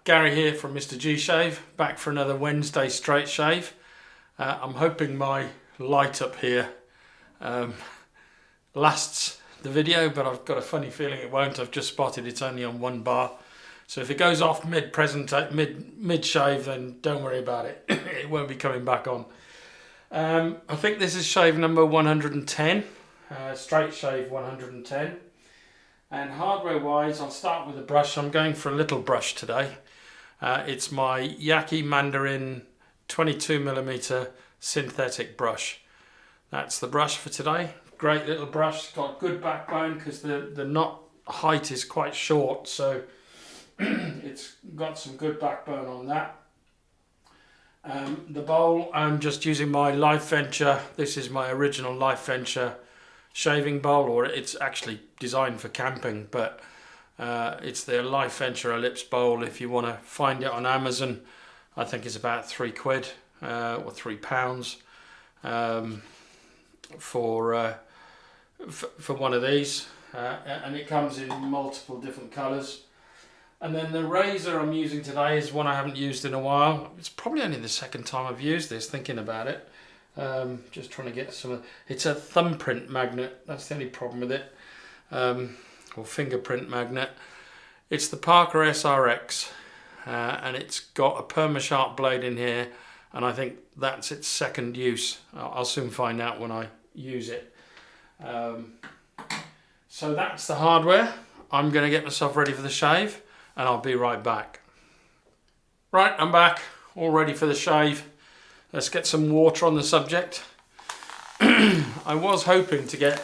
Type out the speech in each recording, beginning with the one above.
Gary here from MrG Shave, back for another Wednesday straight shave. I'm hoping my light up here lasts the video, but I've got a funny feeling it won't. I've just spotted it's only on one bar. So if it goes off mid shave, then don't worry about it. It won't be coming back on. I think this is shave number 110, straight shave 110. And hardware wise, I'll start with the brush. I'm going for a little brush today. It's my Yaqi Mandarin 22mm synthetic brush. That's the brush for today. Great little brush. It's got good backbone because the knot height is quite short, so it's got some good backbone on that. The bowl, I'm just using my Life Venture. This is my original Life Venture shaving bowl, or it's actually designed for camping, but it's the Life Venture Ellipse bowl. If you want to find it on Amazon, I think it's about £3 or £3 for one of these, and it comes in multiple different colours. And then the razor I'm using today is one I haven't used in a while. It's probably only the second time I've used this, thinking about it. Just trying to get some. It's a thumbprint magnet. That's the only problem with it, or fingerprint magnet. It's the Parker SRX, and it's got a Perma Sharp blade in here, and I think that's its second use. I'll soon find out when I use it. So that's the hardware. I'm going to get myself ready for the shave, and I'll be right back. Right, I'm back, all ready for the shave. Let's get some water on the subject. I was hoping to get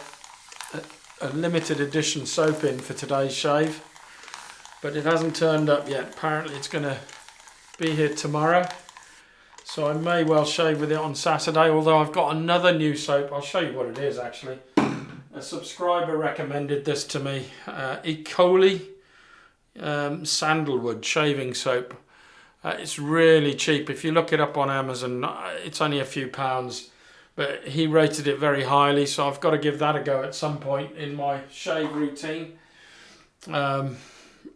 a limited edition soap in for today's shave, but it hasn't turned up yet. Apparently it's going to be here tomorrow, so I may well shave with it on Saturday, although I've got another new soap. I'll show you what it is actually. A subscriber recommended this to me, E. coli sandalwood shaving soap. It's really cheap. If you look it up on Amazon, it's only a few pounds, but he rated it very highly, so I've got to give that a go at some point in my shave routine. And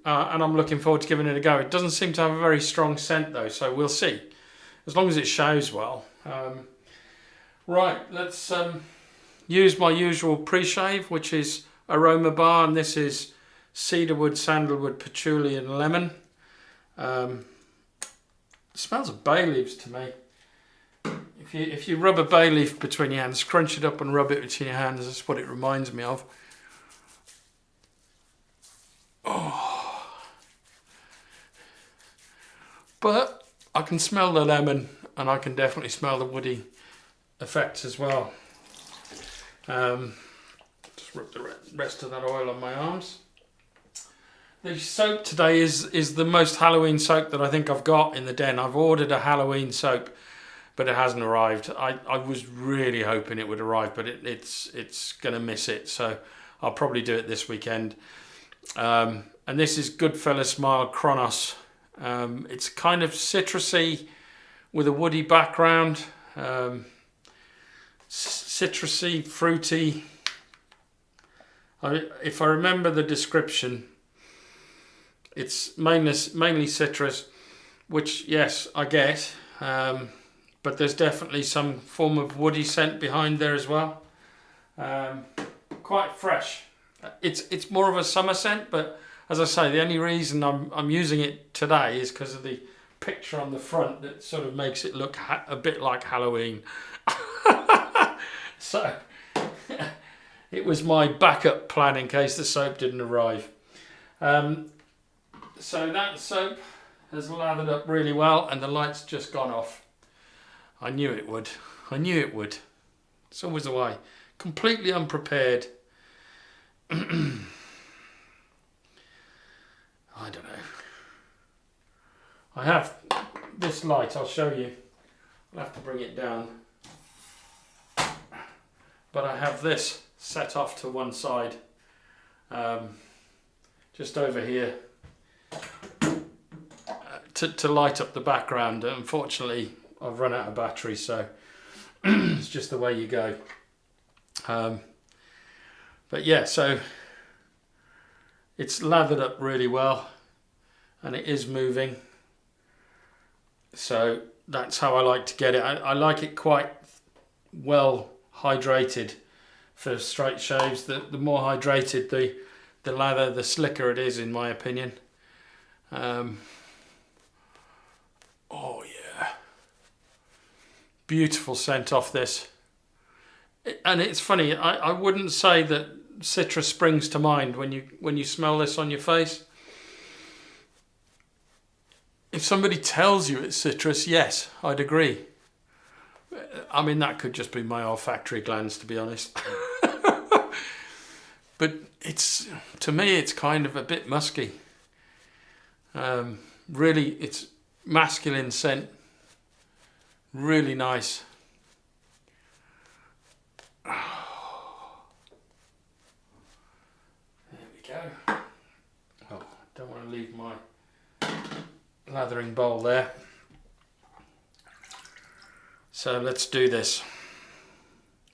I'm looking forward to giving it a go. It doesn't seem to have a very strong scent though, so we'll see. As long as it shaves well. Right, let's use my usual pre-shave, which is Aromabar, and this is cedarwood, sandalwood, patchouli and lemon. It smells of bay leaves to me. If you rub a bay leaf between your hands, crunch it up and rub it between your hands, that's what it reminds me of. Oh. But I can smell the lemon, and I can definitely smell the woody effects as well. Just rub the rest of that oil on my arms. The soap today is the most Halloween soap that I think I've got in the den. I've ordered a Halloween soap, but it hasn't arrived. I was really hoping it would arrive, but it's going to miss it. So I'll probably do it this weekend. And this is Goodfellas Smile Chronos. It's kind of citrusy with a woody background. Citrusy, fruity. If I remember the description, it's mainly citrus, which, yes, I get, but there's definitely some form of woody scent behind there as well. Quite fresh. It's more of a summer scent, but as I say, the only reason I'm using it today is because of the picture on the front that sort of makes it look a bit like Halloween. So it was my backup plan in case the soap didn't arrive. So that soap has lathered up really well, and the light's just gone off. I knew it would. I knew it would. It's always the way. Completely unprepared. I don't know. I have this light, I'll show you. I'll have to bring it down. But I have this set off to one side, just over here, to light up the background. Unfortunately, I've run out of battery, so it's just the way you go. But yeah, so it's lathered up really well, and it is moving. So that's how I like to get it. I like it quite well hydrated for straight shaves. The more hydrated the lather, the slicker it is, in my opinion. Oh yeah, beautiful scent off this. And it's funny, I wouldn't say that citrus springs to mind when you smell this on your face. If somebody tells you it's citrus, yes, I'd agree. I mean, that could just be my olfactory glands, to be honest. But to me, it's kind of a bit musky. Really, it's masculine scent. Really nice. There we go. Oh, don't want to leave my lathering bowl there. So let's do this.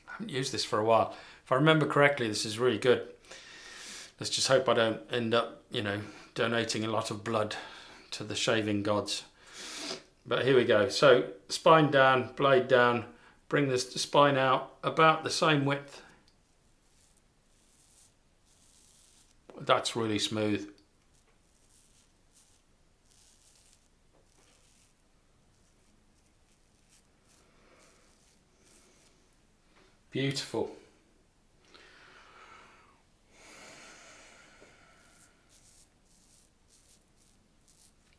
I haven't used this for a while. If I remember correctly, this is really good. Let's just hope I don't end up, donating a lot of blood to the shaving gods. But here we go. So spine down, blade down, bring this spine out about the same width. That's really smooth. Beautiful.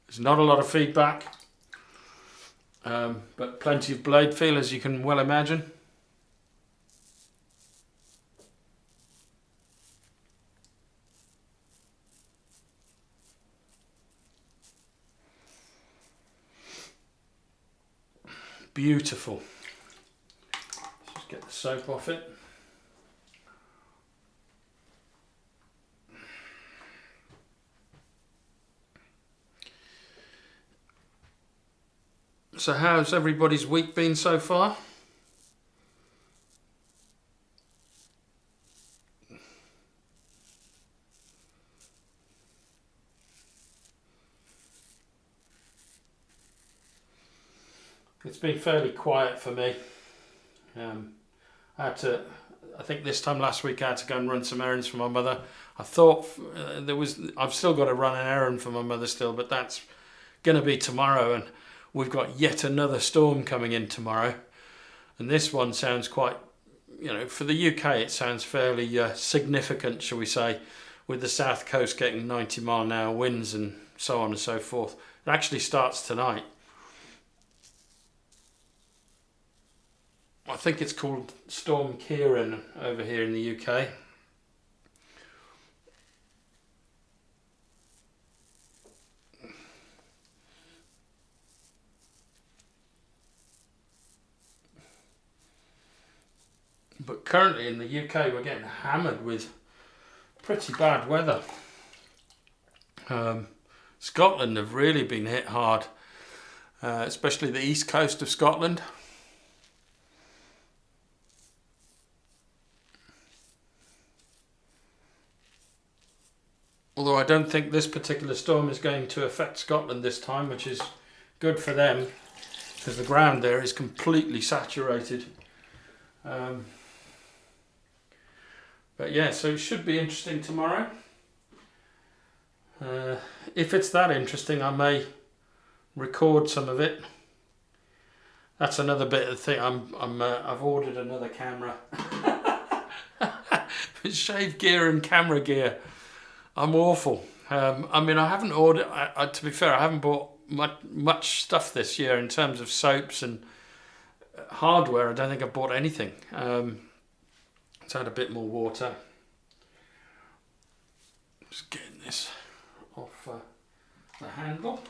There's not a lot of feedback, but plenty of blade feel, as you can well imagine. Beautiful. Let's just get the soap off it. So how's everybody's week been so far? It's been fairly quiet for me. I think this time last week I had to go and run some errands for my mother. I thought I've still got to run an errand for my mother still, but that's going to be tomorrow, and we've got yet another storm coming in tomorrow. And this one sounds quite, for the UK it sounds fairly significant, shall we say, with the south coast getting 90-mile-an-hour winds and so on and so forth. It actually starts tonight. I think it's called Storm Kieran over here in the UK. But currently in the UK we're getting hammered with pretty bad weather. Scotland have really been hit hard, especially the east coast of Scotland. Although I don't think this particular storm is going to affect Scotland this time, which is good for them, because the ground there is completely saturated. But yeah, so it should be interesting tomorrow. If it's that interesting, I may record some of it. That's another bit of the thing. I've ordered another camera. Shave gear and camera gear. I'm awful. I mean, I haven't ordered. To be fair, I haven't bought much stuff this year in terms of soaps and hardware. I don't think I've bought anything. Let's add a bit more water. Just getting this off the handle.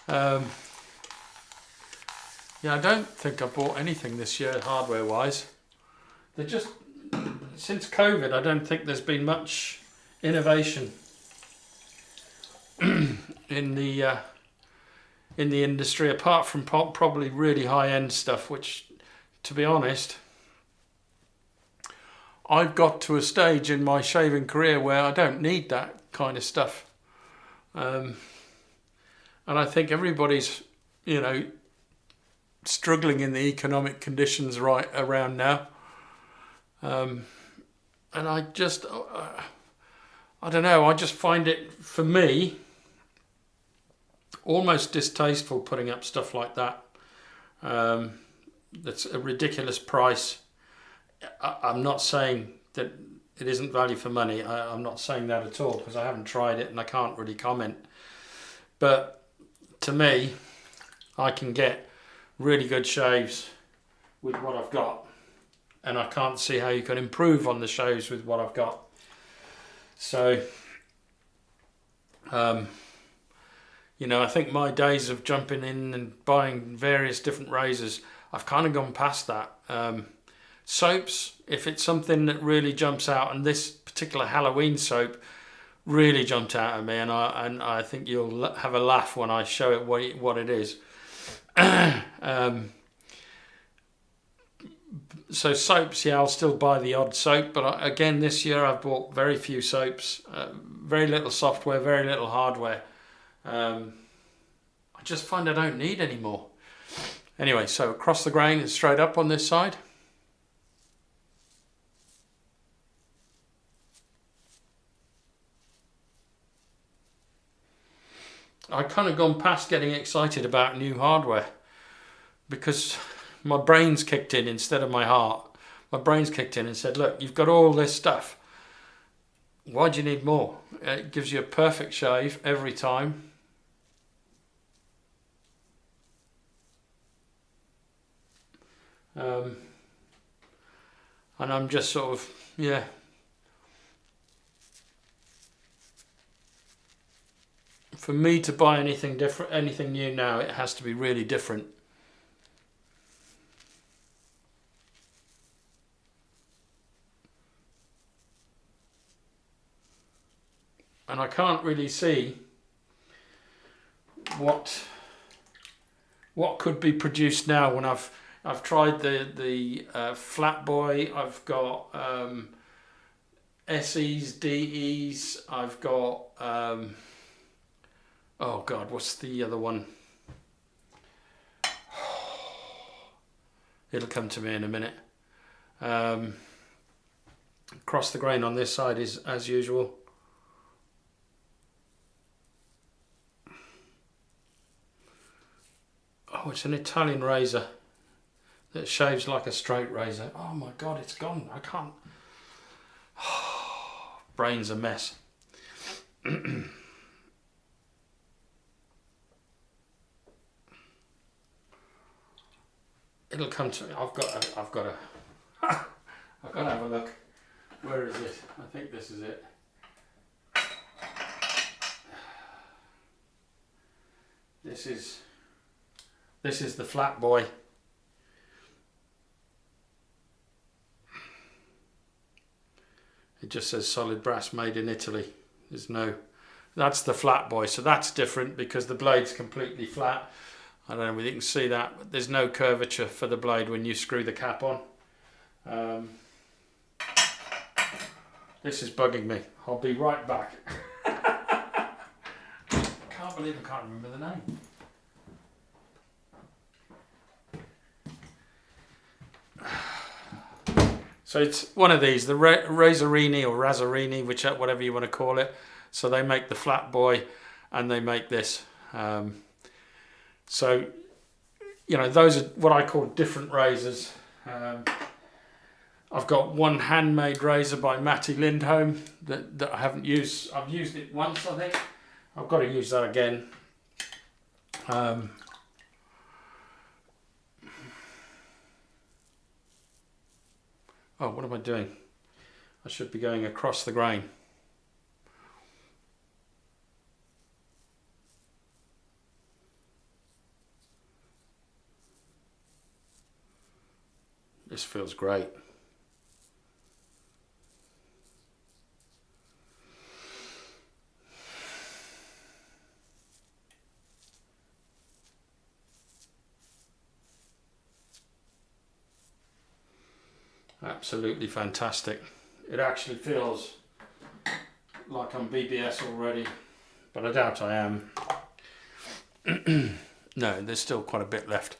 Yeah, I don't think I've bought anything this year hardware-wise. Since COVID, I don't think there's been much innovation in the industry, apart from probably really high-end stuff, which, to be honest, I've got to a stage in my shaving career where I don't need that kind of stuff. And I think everybody's you know, struggling in the economic conditions right around now. And I just, I don't know, I just find it, for me, almost distasteful putting up stuff like that. That's a ridiculous price. I'm not saying that it isn't value for money. I'm not saying that at all, because I haven't tried it and I can't really comment. But to me, I can get really good shaves with what I've got, and I can't see how you can improve on the shaves with what I've got. So, you know, I think my days of jumping in and buying various different razors, I've kind of gone past that. Soaps, if it's something that really jumps out, and this particular Halloween soap really jumped out at me, and I think you'll have a laugh when I show it what it is. So soaps, yeah, I'll still buy the odd soap, but again, this year I've bought very few soaps, very little software, very little hardware. I just find I don't need any more. Anyway, so across the grain and straight up on this side. I kind of gone past getting excited about new hardware, because my brain's kicked in instead of my heart. My brain's kicked in and said, look, you've got all this stuff. Why do you need more? It gives you a perfect shave every time. And I'm just sort of, yeah. For me to buy anything different, anything new now, it has to be really different. And I can't really see what could be produced now when I've tried the flat boy. I've got SEs, DEs. I've got oh God, what's the other one? It'll come to me in a minute. Across the grain on this side is as usual. Oh, it's an Italian razor that shaves like a straight razor. Oh my God, it's gone. I can't. Brain's a mess. It'll come to me. I've got to have a look. Where is it? I think this is it. This is the flat boy. It just says solid brass made in Italy. There's no, that's the flat boy. So that's different because the blade's completely flat. I don't know whether you can see that, but there's no curvature for the blade when you screw the cap on. This is bugging me. I'll be right back. Can't believe I can't remember the name. So it's one of these, the Razorini or Razzorini, whatever you want to call it. So they make the flat boy and they make this. So, you know, those are what I call different razors. I've got one handmade razor by Matty Lindholm that I haven't used. I've used it once, I think. I've got to use that again. Oh, what am I doing? I should be going across the grain. This feels great. Absolutely fantastic. It actually feels like I'm BBS already, but I doubt I am. No, there's still quite a bit left.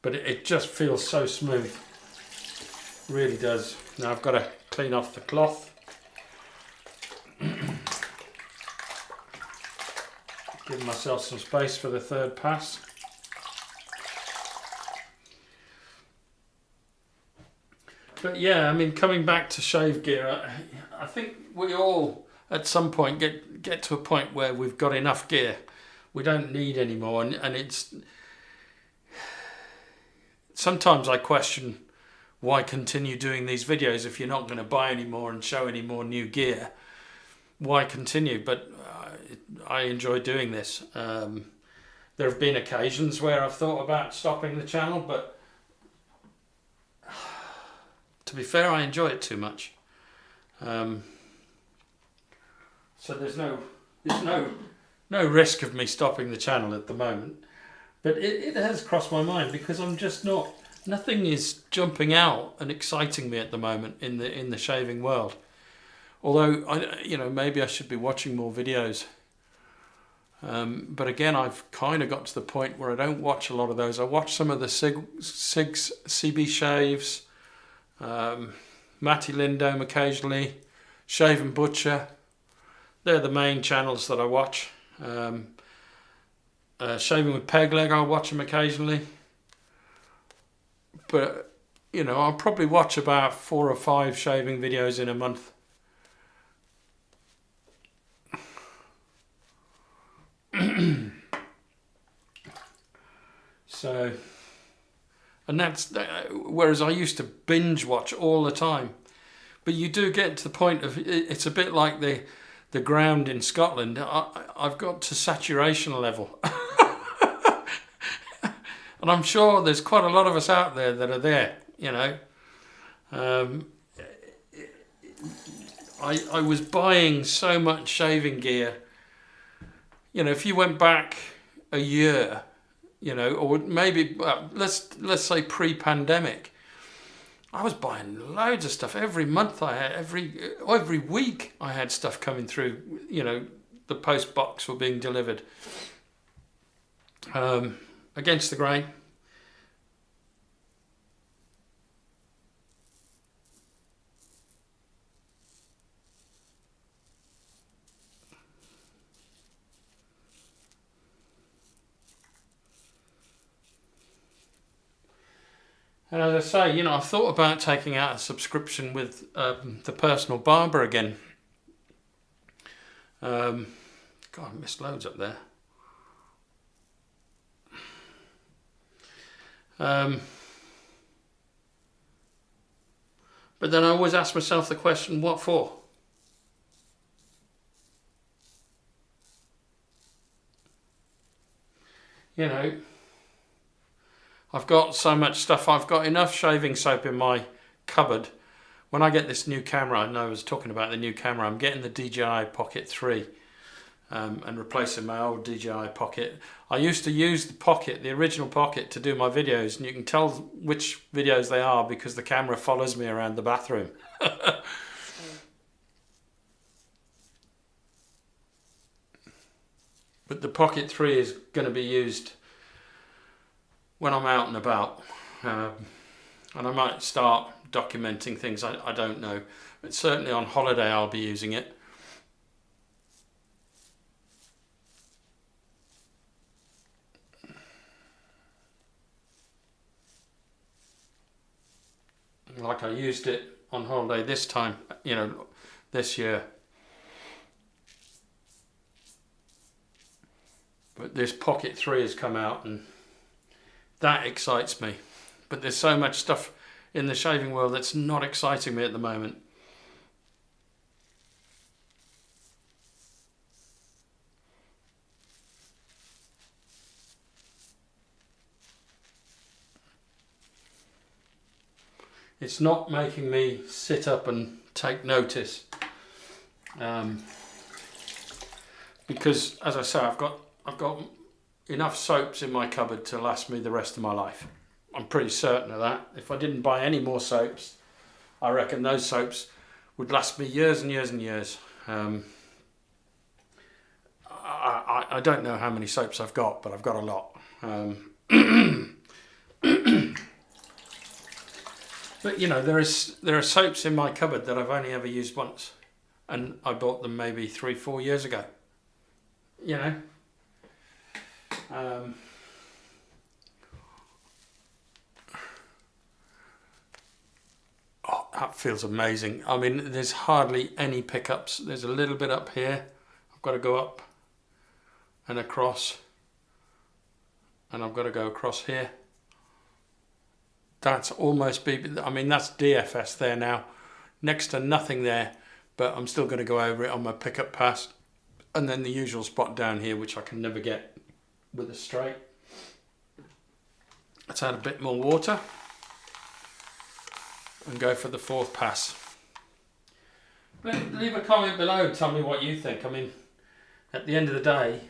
But it just feels so smooth. Really does. Now I've got to clean off the cloth. Give myself some space for the third pass. But yeah, I mean, coming back to shave gear, I think we all at some point get to a point where we've got enough gear. We don't need any more, and it's sometimes I question why continue doing these videos if you're not going to buy any more and show any more new gear. Why continue? But I enjoy doing this. There have been occasions where I've thought about stopping the channel, but to be fair, I enjoy it too much. So there's no risk of me stopping the channel at the moment. But it has crossed my mind because I'm just not. Nothing is jumping out and exciting me at the moment in the shaving world. Although maybe I should be watching more videos. But again, I've kind of got to the point where I don't watch a lot of those. I watch some of the Sig's CB shaves, Matty Lindome occasionally, Shave and Butcher. They're the main channels that I watch. Shaving with Peg Leg, I'll watch them occasionally. But, I'll probably watch about 4 or 5 shaving videos in a month. So, and that's, whereas I used to binge watch all the time. But you do get to the point of, it's a bit like the ground in Scotland. I've got to saturation level. And I'm sure there's quite a lot of us out there that are there, I was buying so much shaving gear. If you went back a year, or maybe, let's say pre-pandemic, I was buying loads of stuff. Every month I had, every week I had stuff coming through, the post box were being delivered. Against the grain. And as I say, I've thought about taking out a subscription with the personal barber again. God, I missed loads up there. But then I always ask myself the question, what for? I've got so much stuff. I've got enough shaving soap in my cupboard. When I get this new camera, I know I was talking about the new camera, I'm getting the DJI Pocket 3 and replacing my old DJI Pocket. I used to use the Pocket, the original Pocket, to do my videos, and you can tell which videos they are because the camera follows me around the bathroom. But the Pocket 3 is going to be used when I'm out and about, and I might start documenting things, I don't know, but certainly on holiday I'll be using it. Like I used it on holiday this time, this year. But this Pocket 3 has come out and that excites me. But there's so much stuff in the shaving world that's not exciting me at the moment. It's not making me sit up and take notice. Because, as I say, I've got enough soaps in my cupboard to last me the rest of my life. I'm pretty certain of that. If I didn't buy any more soaps, I reckon those soaps would last me years and years and years. I don't know how many soaps I've got, but I've got a lot. But you know, there are soaps in my cupboard that I've only ever used once, and I bought them maybe 3-4 years ago. You know, oh, that feels amazing. I mean, there's hardly any pickups. There's a little bit up here. I've got to go up and across, and I've got to go across here. That's almost I mean, that's DFS there now. Next to nothing there, but I'm still going to go over it on my pickup pass. And then the usual spot down here, which I can never get with a straight. Let's add a bit more water and go for the 4th pass. Leave a comment below, tell me what you think. I mean, at the end of the day,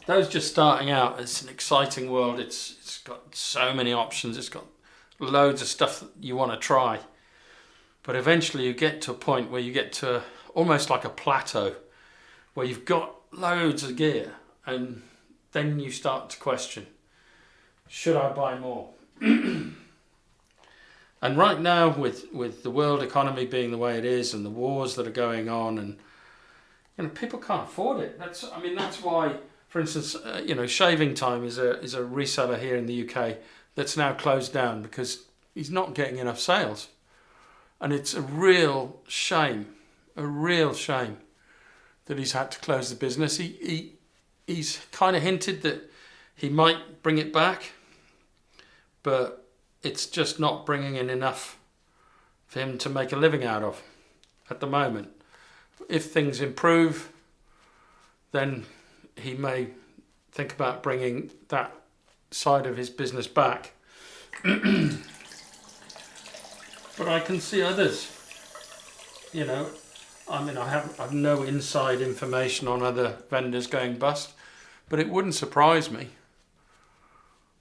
those just starting out, it's an exciting world. It's got so many options. It's got loads of stuff that you want to try. But eventually you get to a point where you get to almost like a plateau, where you've got loads of gear, and then you start to question, should I buy more? And right now, with the world economy being the way it is, and the wars that are going on, and you know, people can't afford it. That's why, for instance, you know, Shaving Time is a reseller here in the UK that's now closed down because he's not getting enough sales, and it's a real shame that he's had to close the business. He's kind of hinted that he might bring it back, but it's just not bringing in enough for him to make a living out of at the moment. If things improve, then he may think about bringing that side of his business back. But I can see others, you know, I mean, I have no inside information on other vendors going bust, but it wouldn't surprise me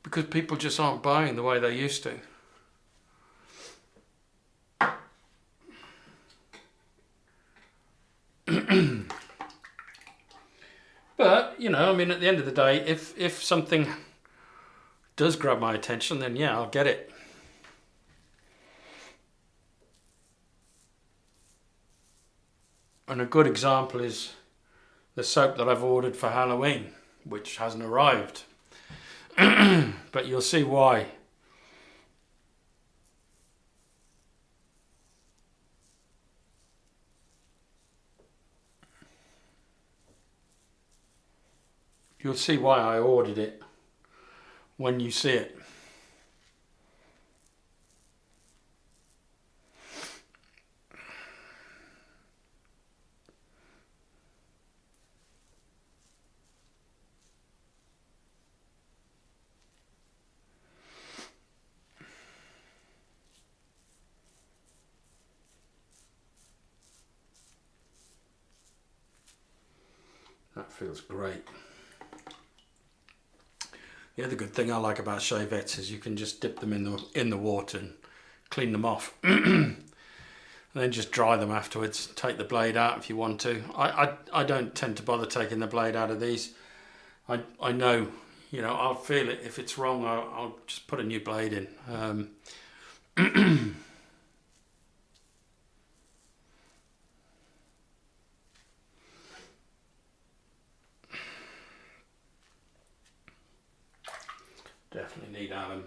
because people just aren't buying the way they used to. But, you know, I mean, at the end of the day, if something does grab my attention, then yeah, I'll get it. And a good example is the soap that I've ordered for Halloween, which hasn't arrived. But you'll see why. You'll see why I ordered it when you see it. That feels great. The other good thing I like about shavettes is you can just dip them in the water and clean them off. And then just dry them afterwards. Take the blade out if you want to. I don't tend to bother taking the blade out of these. I know, you know, I'll feel it. If it's wrong, I'll just put a new blade in. Definitely need alum.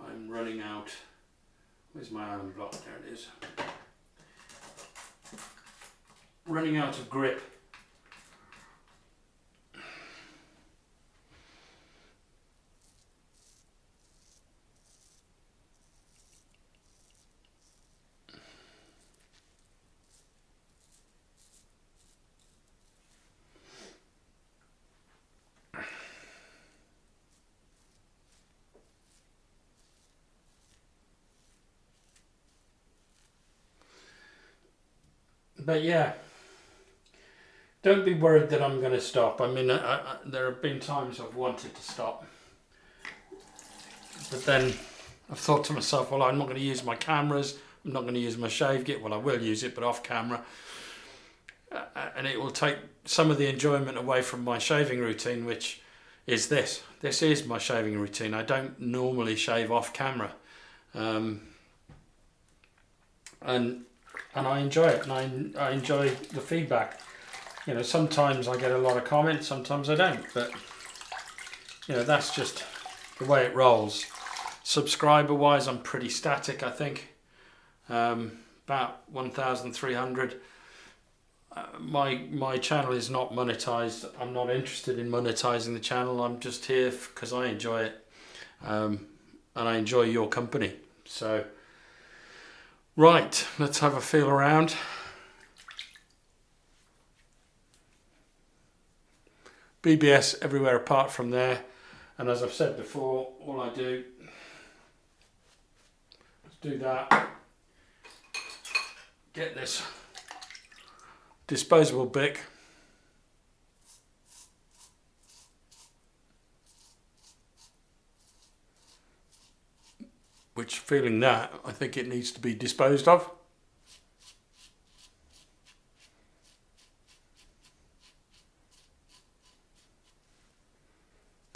I'm running out. Where's my alum block? There it is. Running out of grip. But yeah, don't be worried that I'm going to stop. I mean, there have been times I've wanted to stop, but then I've thought to myself, well, I'm not going to use my cameras, I'm not going to use my shave kit. Well, I will use it, but off camera, and it will take some of the enjoyment away from my shaving routine, which is this. This is my shaving routine. I don't normally shave off camera. And I enjoy it, and I enjoy the feedback. You know, sometimes I get a lot of comments, sometimes I don't, but you know, that's just the way it rolls. Subscriber wise, I'm pretty static, I think. About 1,300. My channel is not monetized. I'm not interested in monetizing the channel. I'm just here because I enjoy it, and I enjoy your company. So, right, let's have a feel around. BBS everywhere apart from there, and as I've said before, all I do is do that, get this disposable Bic, which, feeling that, I think it needs to be disposed of.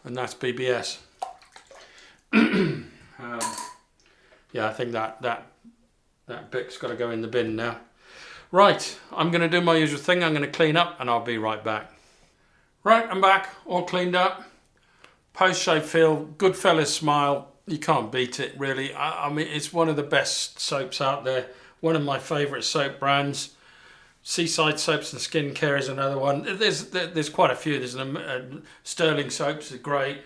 And that's BBS. Yeah, I think that Bic's got to go in the bin now. Right, I'm going to do my usual thing. I'm going to clean up and I'll be right back. Right, I'm back, all cleaned up. Post-shave feel, Goodfellas Smile. You can't beat it, really. I mean, it's one of the best soaps out there. One of my favourite soap brands. Seaside Soaps and Skincare is another one. There's quite a few. There's Sterling Soaps are great,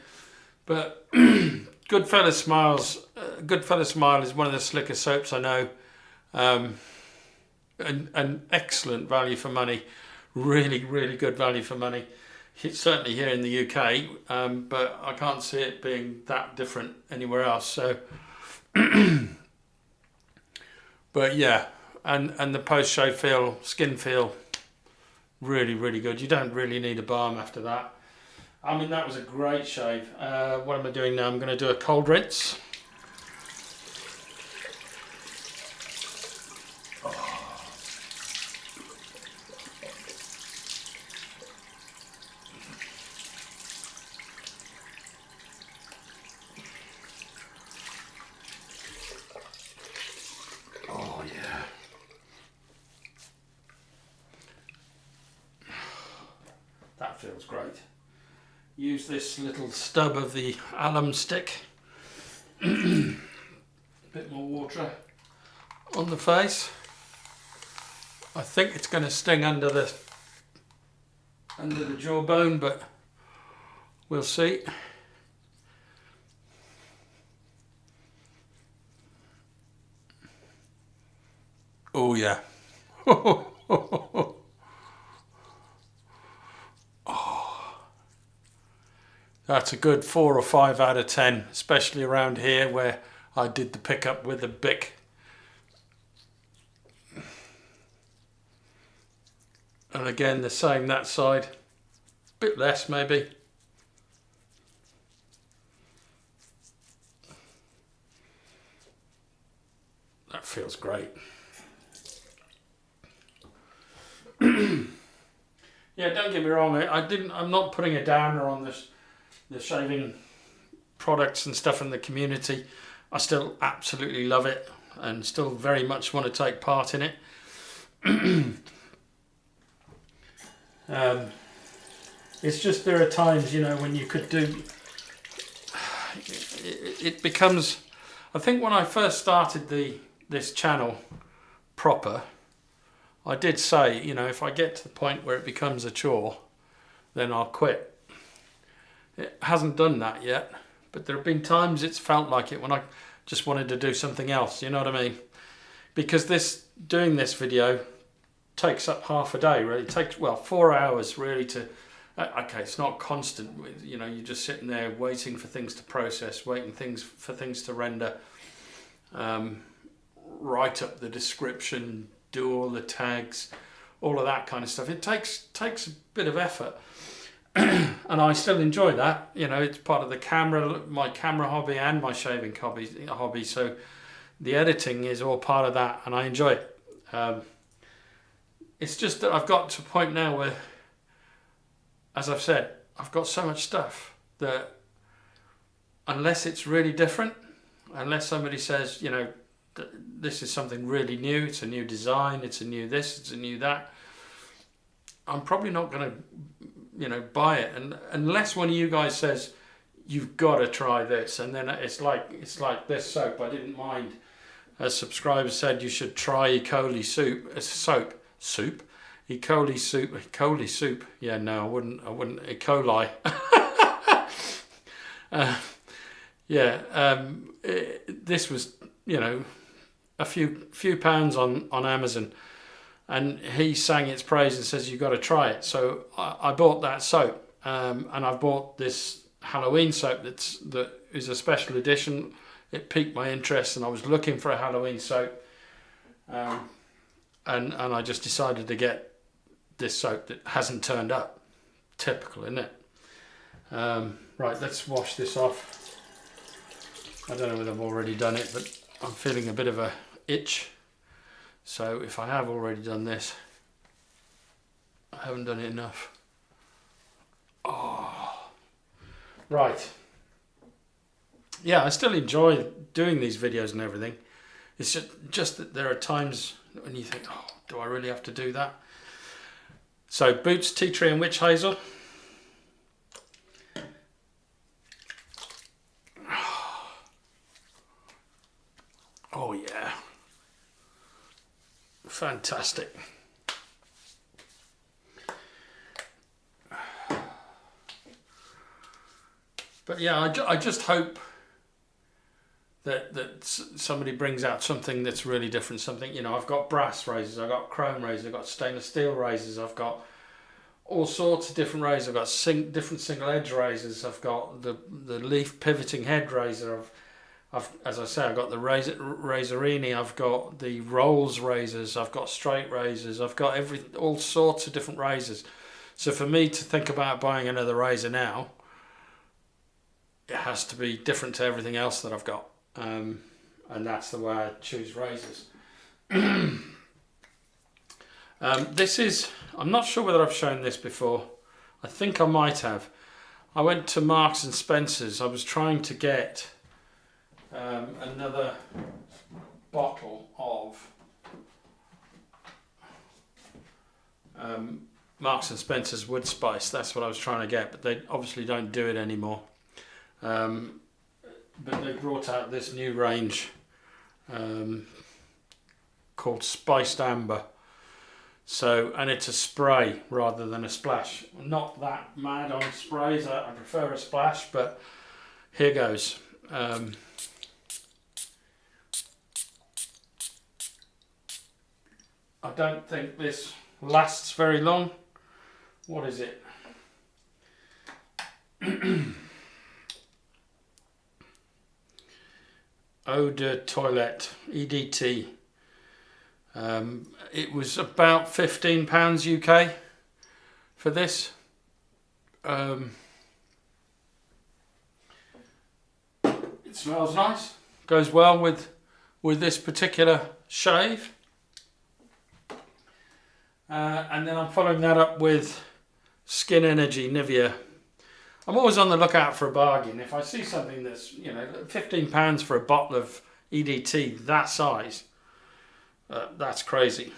but Goodfellas Smile is one of the slickest soaps I know, and excellent value for money. Really, really good value for money. It's certainly here in the UK, but I can't see it being that different anywhere else. So, but yeah. And the post-shave feel, skin feel, really, really good. You don't really need a balm after that. I mean, that was a great shave. What am I doing now? I'm going to do a cold rinse. Oh, yeah. That feels great. Use this little stub of the alum stick. A bit more water on the face. I think it's going to sting under the jawbone, but we'll see. Oh yeah. That's a good 4 or 5 out of 10, especially around here where I did the pickup with the Bic. And again, the same that side, bit less maybe. That feels great. Yeah, don't get me wrong. I'm not putting a downer on this. The shaving products and stuff in the community. I still absolutely love it and still very much want to take part in it. It's just there are times, you know, when you could do... It becomes... I think when I first started this channel proper, I did say, you know, if I get to the point where it becomes a chore, then I'll quit. It hasn't done that yet, but there have been times it's felt like it when I just wanted to do something else, you know what I mean? Because doing this video takes up half a day, really. It takes, well, 4 hours really to, okay, it's not constant, you know, you're just sitting there waiting for things to process, waiting for things to render, write up the description, do all the tags, all of that kind of stuff. It takes a bit of effort. And I still enjoy that, you know, it's part of my camera hobby and my shaving hobby, so the editing is all part of that and I enjoy it. It's just that I've got to a point now where as I've said, I've got so much stuff that unless it's really different, unless somebody says, you know, this is something really new, it's a new design, it's a new this, it's a new that, I'm probably not going to, you know, buy it. And unless one of you guys says, you've got to try this, and then it's like this soap. I didn't mind. A subscriber said you should try E. coli soup. Soup. E. coli soup. E. coli soup. Yeah, no, I wouldn't. E. coli. This was, you know, a few pounds on Amazon, and he sang its praise and says you've got to try it. So I bought that soap, and I bought this Halloween soap that is a special edition. It piqued my interest, and I was looking for a Halloween soap, and I just decided to get this soap that hasn't turned up. Typical, isn't it? Right, let's wash this off. I don't know whether I've already done it, but I'm feeling a bit of a itch. So if I have already done this, I haven't done it enough. Oh, right. Yeah, I still enjoy doing these videos and everything. It's just that there are times when you think, oh, do I really have to do that? So Boots, Tea Tree and Witch Hazel. Oh yeah. Fantastic. But yeah, I just hope that somebody brings out something that's really different. Something, you know, I've got brass razors, I've got chrome razors, I've got stainless steel razors, I've got all sorts of different razors. I've got different single edge razors. I've got the leaf pivoting head razor. I've as I say, I've got the Razorini. I've got the Rolls razors. I've got straight razors. I've got all sorts of different razors. So for me to think about buying another razor now, it has to be different to everything else that I've got. And that's the way I choose razors. This is, I'm not sure whether I've shown this before. I think I might have. I went to Marks and Spencer's. I was trying to get another bottle of Marks and Spencer's Wood Spice. That's what I was trying to get, but they obviously don't do it anymore. But they brought out this new range called Spiced Amber. So, and it's a spray rather than a splash. I'm not that mad on sprays. I prefer a splash, but here goes. I don't think this lasts very long. What is it? Eau de Toilette, EDT. It was about £15 UK for this. It smells nice. Goes well with this particular shave. And then I'm following that up with Skin Energy Nivea. I'm always on the lookout for a bargain. If I see something that's, you know, £15 for a bottle of EDT that size, that's crazy.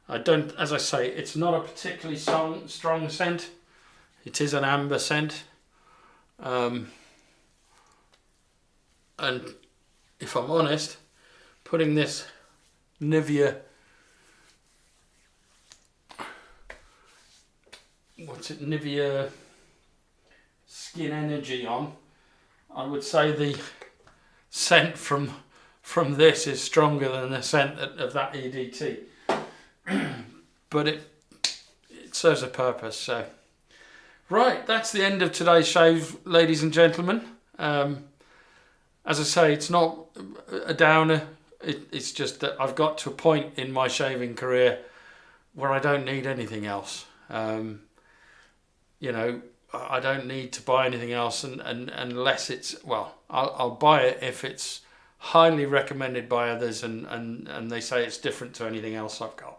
I don't, as I say, it's not a particularly strong scent. It is an amber scent. And if I'm honest, putting this Nivea, Nivea Skin Energy on, I would say the scent from this is stronger than the scent of that EDT. But it serves a purpose. So right, that's the end of today's shave, ladies and gentlemen. As I say, it's not a downer. It's just that I've got to a point in my shaving career where I don't need anything else. You know, I don't need to buy anything else, and unless it's, well, I'll buy it if it's highly recommended by others and they say it's different to anything else I've got.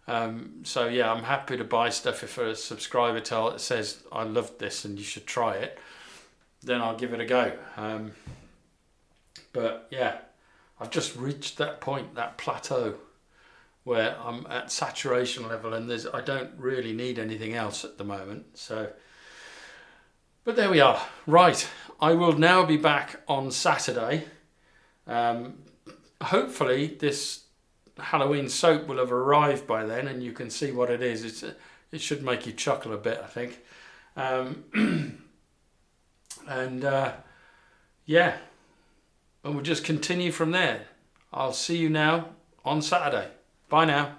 So yeah, I'm happy to buy stuff if a subscriber says I loved this and you should try it, then I'll give it a go. But yeah, I've just reached that point, that plateau, where I'm at saturation level, and I don't really need anything else at the moment. So, but there we are. Right, I will now be back on Saturday. Hopefully this Halloween soap will have arrived by then, and you can see what it is. It should make you chuckle a bit, I think. Yeah, and we'll just continue from there. I'll see you now on Saturday. Bye now.